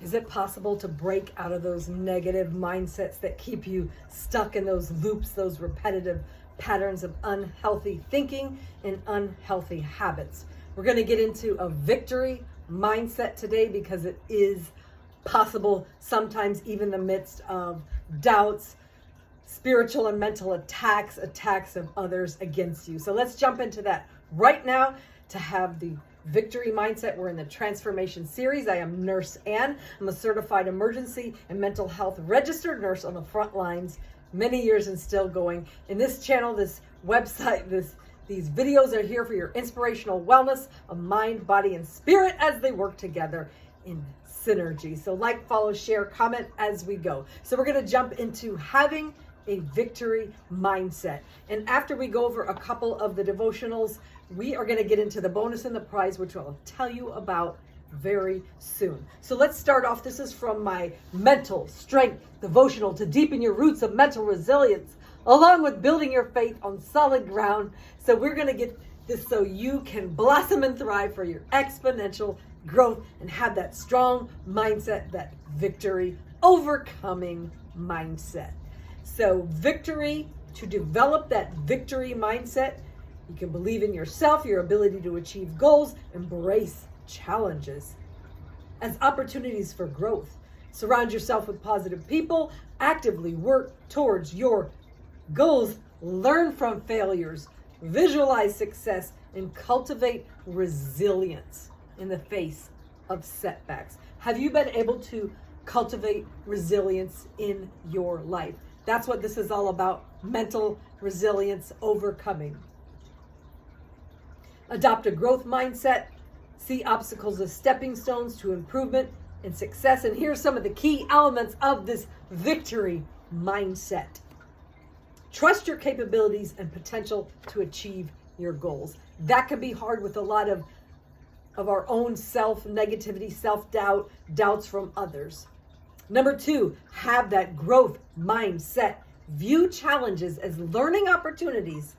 Is it possible to break out of those negative mindsets that keep you stuck in those loops, those repetitive patterns of unhealthy thinking and unhealthy habits? We're going to get into a victory mindset today because it is possible, sometimes even in the midst of doubts, spiritual and mental attacks of others against you. So let's jump into that right now to have the victory mindset. We're in the transformation series. I am Nurse Ann. I'm a certified emergency and mental health registered nurse on the front lines, many years and still going. In this channel, this website, these videos are here for your inspirational wellness of mind, body, and spirit as they work together in synergy. So like, follow, share, comment as we go. So we're going to jump into having a victory mindset. And after we go over a couple of the devotionals, we are going to get into the bonus and the prize, which I'll tell you about very soon. So let's start off. This is from my mental strength devotional to deepen your roots of mental resilience, along with building your faith on solid ground. So we're going to get this so you can blossom and thrive for your exponential growth and have that strong mindset, that victory overcoming mindset. So victory, to develop that victory mindset, you can believe in yourself, your ability to achieve goals, embrace challenges as opportunities for growth. Surround yourself with positive people, actively work towards your goals, learn from failures, visualize success, and cultivate resilience in the face of setbacks. Have you been able to cultivate resilience in your life? That's what this is all about, mental resilience overcoming. Adopt a growth mindset. See obstacles as stepping stones to improvement and success. And here's some of the key elements of this victory mindset. Trust your capabilities and potential to achieve your goals. That can be hard with a lot of our own self-negativity, self-doubt, doubts from others. Number 2, have that growth mindset. View challenges as learning opportunities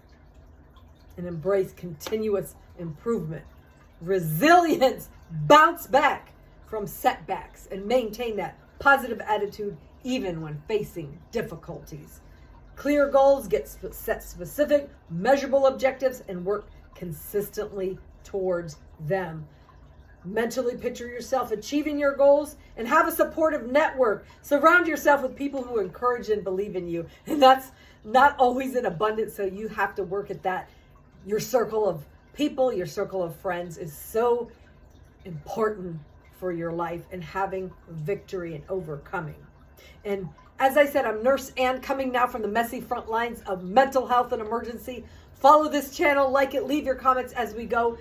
and embrace continuous improvement. Resilience, bounce back from setbacks and maintain that positive attitude even when facing difficulties. Clear goals, set specific, measurable objectives and work consistently towards them. Mentally picture yourself achieving your goals and have a supportive network. Surround yourself with people who encourage and believe in you. And that's not always in abundance, so you have to work at that. Your circle of people, your circle of friends is so important for your life and having victory and overcoming. And as I said, I'm Nurse Ann, coming now from the messy front lines of mental health and emergency. Follow this channel, like it, leave your comments as we go.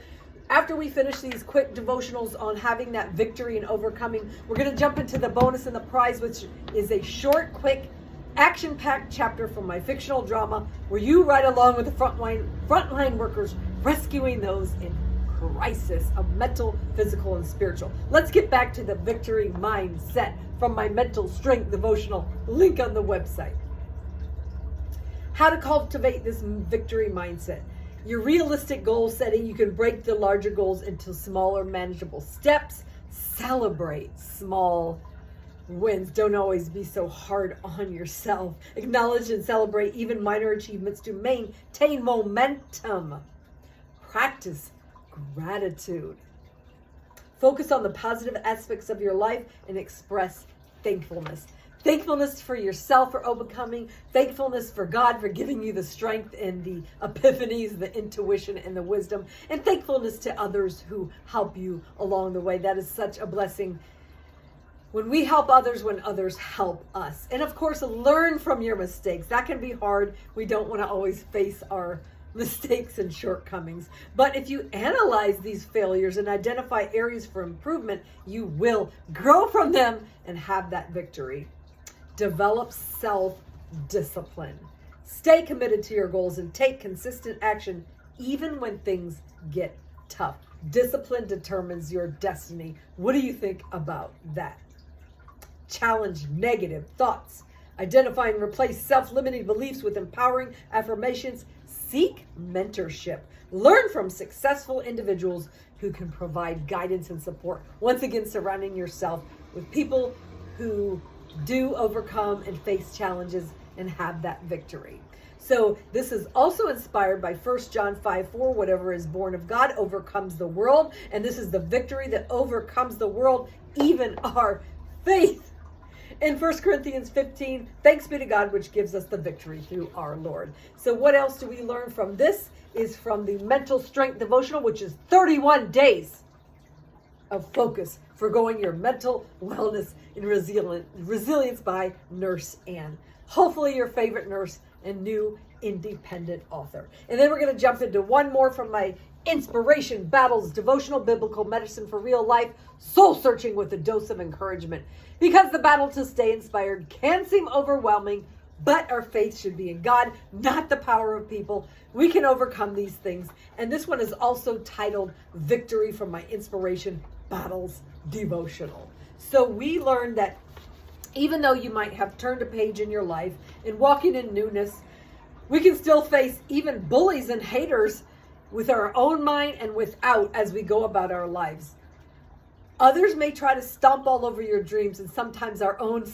After we finish these quick devotionals on having that victory and overcoming, we're going to jump into the bonus and the prize, which is a short, quick, action-packed chapter from my fictional drama where you ride along with the frontline workers rescuing those in crisis of mental, physical, and spiritual. Let's get back to the victory mindset from my mental strength devotional, link on the website. How to cultivate this victory mindset. Your realistic goal setting, you can break the larger goals into smaller, manageable steps. Celebrate small wins. Don't always be so hard on yourself. Acknowledge and celebrate even minor achievements to maintain momentum. Practice gratitude. Focus on the positive aspects of your life and express thankfulness. Thankfulness for yourself for overcoming. Thankfulness for God for giving you the strength and the epiphanies, the intuition and the wisdom. And thankfulness to others who help you along the way. That is such a blessing when we help others, when others help us. And of course, learn from your mistakes. That can be hard. We don't want to always face our mistakes and shortcomings. But if you analyze these failures and identify areas for improvement, you will grow from them and have that victory. Develop self-discipline. Stay committed to your goals and take consistent action even when things get tough. Discipline determines your destiny. What do you think about that? Challenge negative thoughts. Identify and replace self-limiting beliefs with empowering affirmations. Seek mentorship. Learn from successful individuals who can provide guidance and support. Once again, surrounding yourself with people who do overcome and face challenges and have that victory. So this is also inspired by 1 John 5:4, whatever is born of God overcomes the world. And this is the victory that overcomes the world, even our faith. In 1 Corinthians 15, thanks be to God, which gives us the victory through our Lord. So what else do we learn from this? Is from the mental strength devotional, which is 31 days of focus for growing your mental wellness and resilience by Nurse Ann. Hopefully your favorite nurse and new independent author. And then we're going to jump into one more from my Inspiration Battles Devotional Biblical Medicine for Real Life, Soul Searching with a Dose of Encouragement. Because the battle to stay inspired can seem overwhelming, but our faith should be in God, not the power of people. We can overcome these things. And this one is also titled Victory from my Inspiration Battles Devotional. So we learned that even though you might have turned a page in your life and walking in newness, we can still face even bullies and haters with our own mind and without as we go about our lives. Others may try to stomp all over your dreams, and sometimes our own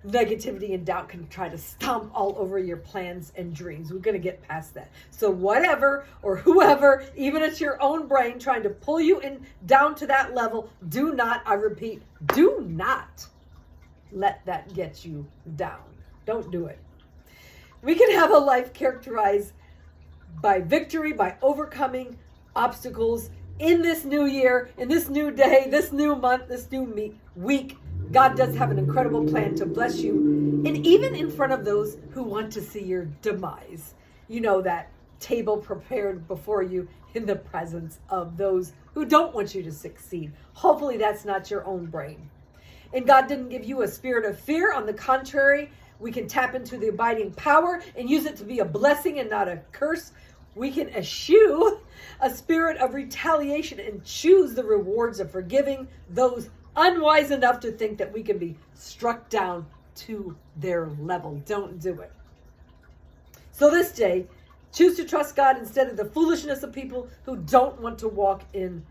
negativity and doubt can try to stomp all over your plans and dreams. We're going to get past that. So whatever or whoever, even it's your own brain trying to pull you in down to that level, do not, I repeat, do not let that get you down. Don't do it. We can have a life characterized by victory, by overcoming obstacles in this new year, in this new day, this new month, this new week. God does have an incredible plan to bless you, and even in front of those who want to see your demise. You know, that table prepared before you in the presence of those who don't want you to succeed. Hopefully that's not your own brain. And God didn't give you a spirit of fear. On the contrary, we can tap into the abiding power and use it to be a blessing and not a curse. We can eschew a spirit of retaliation and choose the rewards of forgiving those unwise enough to think that we can be struck down to their level. Don't do it. So this day, choose to trust God instead of the foolishness of people who don't want to walk in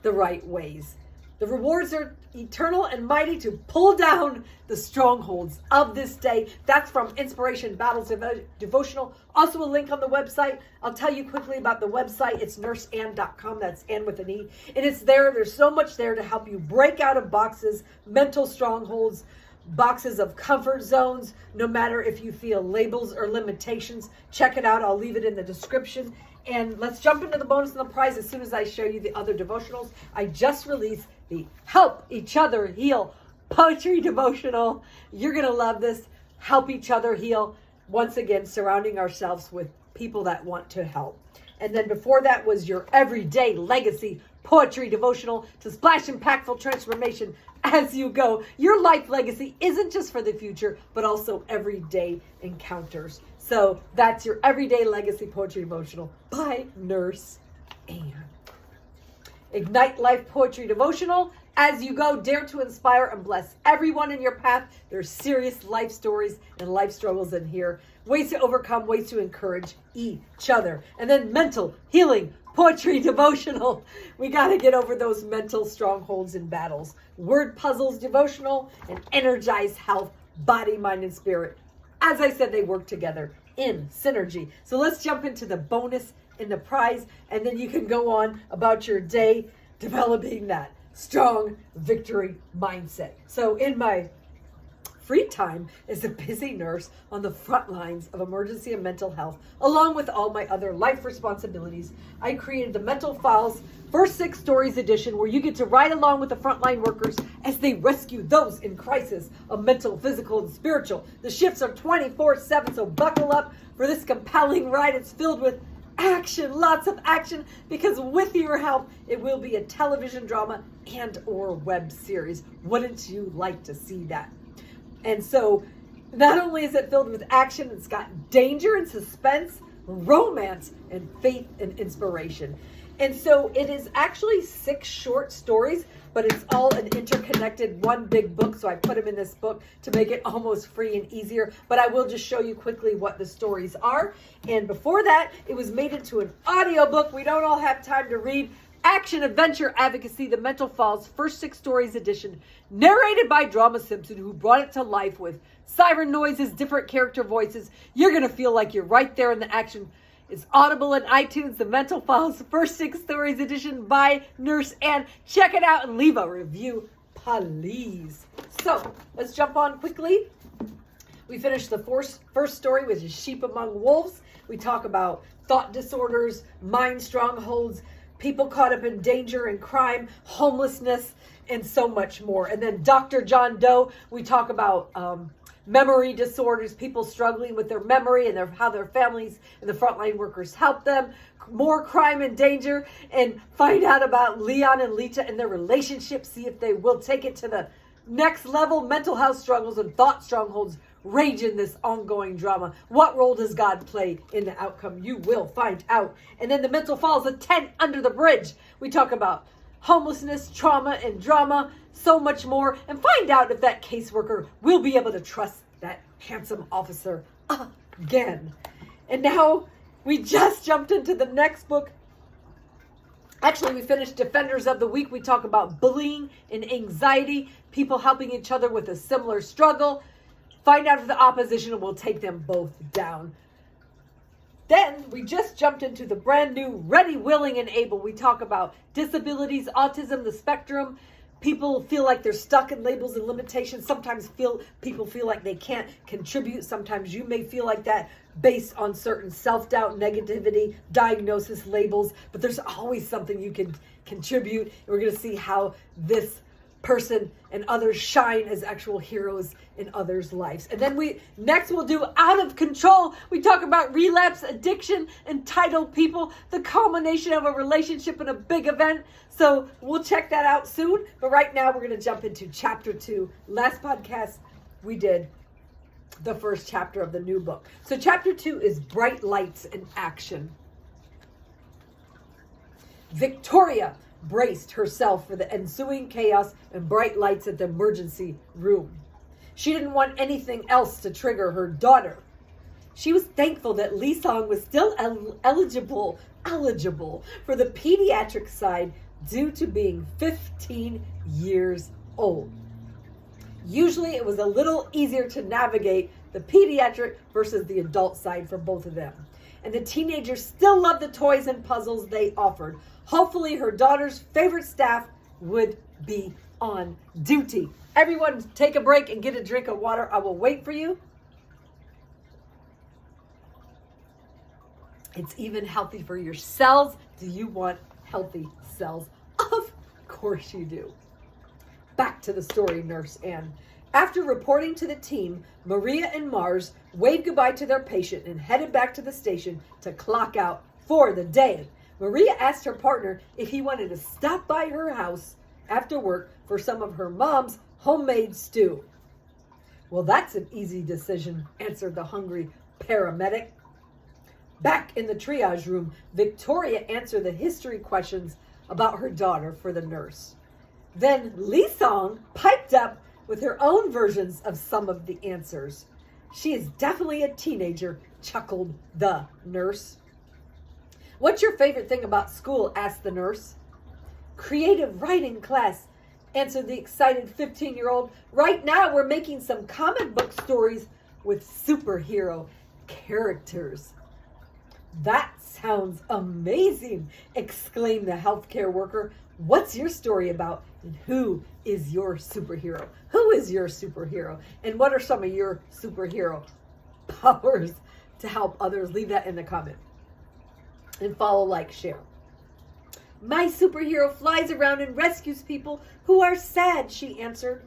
the right ways. The rewards are eternal and mighty to pull down the strongholds of this day. That's from Inspiration Battles Devotional. Also a link on the website. I'll tell you quickly about the website. It's nurseann.com. That's Ann with an E. And it's there. There's so much there to help you break out of boxes, mental strongholds, boxes of comfort zones, no matter if you feel labels or limitations. Check it out. I'll leave it in the description. And let's jump into the bonus and the prize as soon as I show you the other devotionals. I just released the Help Each Other Heal Poetry Devotional. You're going to love this. Help each other heal. Once again, surrounding ourselves with people that want to help. And then before that was your Everyday Legacy Poetry Devotional to splash impactful transformation as you go. Your life legacy isn't just for the future, but also everyday encounters. So that's your Everyday Legacy Poetry Devotional by Nurse Ann. Ignite Life Poetry Devotional. As you go, dare to inspire and bless everyone in your path. There's serious life stories and life struggles in here. Ways to overcome, ways to encourage each other. And then Mental Healing Poetry Devotional. We got to get over those mental strongholds and battles. Word Puzzles Devotional and Energize Health, Body, Mind, and Spirit. As I said, they work together in synergy. So let's jump into the bonus and the prize, and then you can go on about your day developing that strong victory mindset. So in my free time as a busy nurse on the front lines of emergency and mental health, along with all my other life responsibilities, I created the Mental Files First 6 Stories edition, where you get to ride along with the frontline workers as they rescue those in crisis of mental, physical, and spiritual. The shifts are 24/7, so buckle up for this compelling ride. It's filled with action, lots of action, because with your help, it will be a television drama and or web series. Wouldn't you like to see that? And so not only is it filled with action, it's got danger and suspense, romance, and faith and inspiration. And so it is actually 6 short stories, but it's all an interconnected one big book. So I put them in this book to make it almost free and easier. But I will just show you quickly what the stories are. And before that, it was made into an audiobook. We don't all have time to read action, adventure, advocacy, The Mental Falls, First 6 Stories edition, narrated by Drama Simpson, who brought it to life with siren noises, different character voices. You're going to feel like you're right there in the action. It's Audible and iTunes, The Mental Falls, First 6 Stories edition by Nurse Ann. Check it out and leave a review, please. So, let's jump on quickly. We finished the first story, which is Sheep Among Wolves. We talk about thought disorders, mind strongholds, people caught up in danger and crime, homelessness, and so much more. And then Dr. John Doe, we talk about memory disorders, people struggling with their memory and how their families and the frontline workers help them, more crime and danger, and find out about Leon and Lita and their relationship, see if they will take it to the next level. Mental health struggles and thought strongholds rage in this ongoing drama. What role does God play in the outcome? You will find out. And then The Mental Falls, A Tent Under the Bridge. We talk about homelessness, trauma, and drama, so much more, and find out if that caseworker will be able to trust that handsome officer again. And now we just jumped into the next book. Actually, we finished Defenders of the Week. We talk about bullying and anxiety, people helping each other with a similar struggle. Find out if the opposition will take them both down. Then we just jumped into the brand new Ready, Willing, and Able. We talk about disabilities, autism, the spectrum. People feel like they're stuck in labels and limitations. Sometimes people feel like they can't contribute. Sometimes you may feel like that based on certain self-doubt, negativity, diagnosis, labels. But there's always something you can contribute. And we're going to see how this person and others shine as actual heroes in others' lives. And then we'll do Out of Control. We talk about relapse, addiction, entitled people, the culmination of a relationship and a big event. So we'll check that out soon. But right now we're going to jump into chapter 2. Last podcast we did the first chapter of the new book. So chapter 2 is Bright Lights in Action. Victoria braced herself for the ensuing chaos and bright lights at the emergency room. She didn't want anything else to trigger her daughter. She was thankful that Lee Song was still eligible for the pediatric side due to being 15 years old. Usually it was a little easier to navigate the pediatric versus the adult side for both of them. And the teenagers still loved the toys and puzzles they offered. Hopefully her daughter's favorite staff would be on duty. Everyone take a break and get a drink of water. I will wait for you. It's even healthy for your cells. Do you want healthy cells? Of course you do. Back to the story, Nurse Ann. After reporting to the team, Maria and Mars waved goodbye to their patient and headed back to the station to clock out for the day. Maria asked her partner if he wanted to stop by her house after work for some of her mom's homemade stew. Well, that's an easy decision, answered the hungry paramedic. Back in the triage room, Victoria answered the history questions about her daughter for the nurse. Then Lee Song piped up with her own versions of some of the answers. She is definitely a teenager, chuckled the nurse. What's your favorite thing about school? Asked the nurse. Creative writing class, answered the excited 15-year-old. Right now we're making some comic book stories with superhero characters. That sounds amazing, exclaimed the healthcare worker. What's your story about? And who is your superhero? Who is your superhero? And what are some of your superhero powers to help others? Leave that in the comment. And follow, like, share. My superhero flies around and rescues people who are sad, she answered.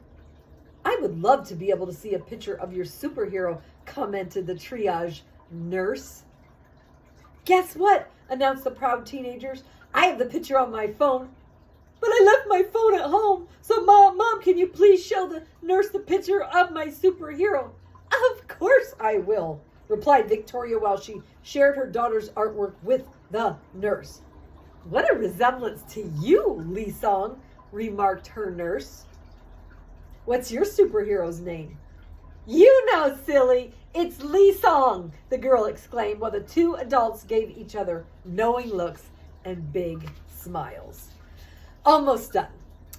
I would love to be able to see a picture of your superhero, commented the triage nurse. Guess what? Announced the proud teenagers. I have the picture on my phone. But I left my phone at home. So Mom, can you please show the nurse the picture of my superhero? Of course I will, replied Victoria while she shared her daughter's artwork with the nurse. What a resemblance to you, Lee Song, remarked her nurse. What's your superhero's name? You know, silly, it's Lee Song, the girl exclaimed while the two adults gave each other knowing looks and big smiles. Almost done.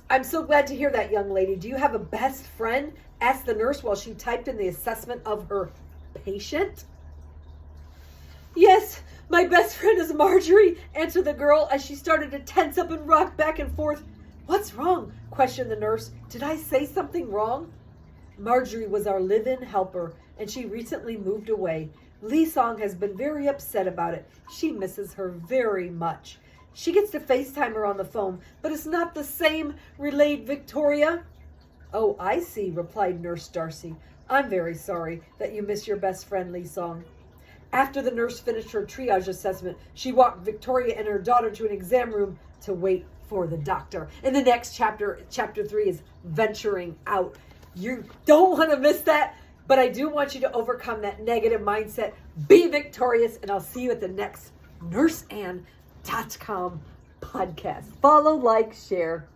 I'm so glad to hear that, young lady. Do you have a best friend? Asked the nurse while she typed in the assessment of her patient. Yes, my best friend is Marjorie, answered the girl as she started to tense up and rock back and forth. What's wrong? Questioned the nurse. Did I say something wrong? Marjorie was our live-in helper, and she recently moved away. Lee Song has been very upset about it. She misses her very much. She gets to FaceTime her on the phone, but it's not the same, relayed Victoria. Oh, I see, replied Nurse Darcy. I'm very sorry that you miss your best friend, Lee Song. After the nurse finished her triage assessment, she walked Victoria and her daughter to an exam room to wait for the doctor. In the next chapter, chapter 3 is venturing out. You don't want to miss that, but I do want you to overcome that negative mindset. Be victorious, and I'll see you at the next NurseAnn.com podcast. Follow, like, share.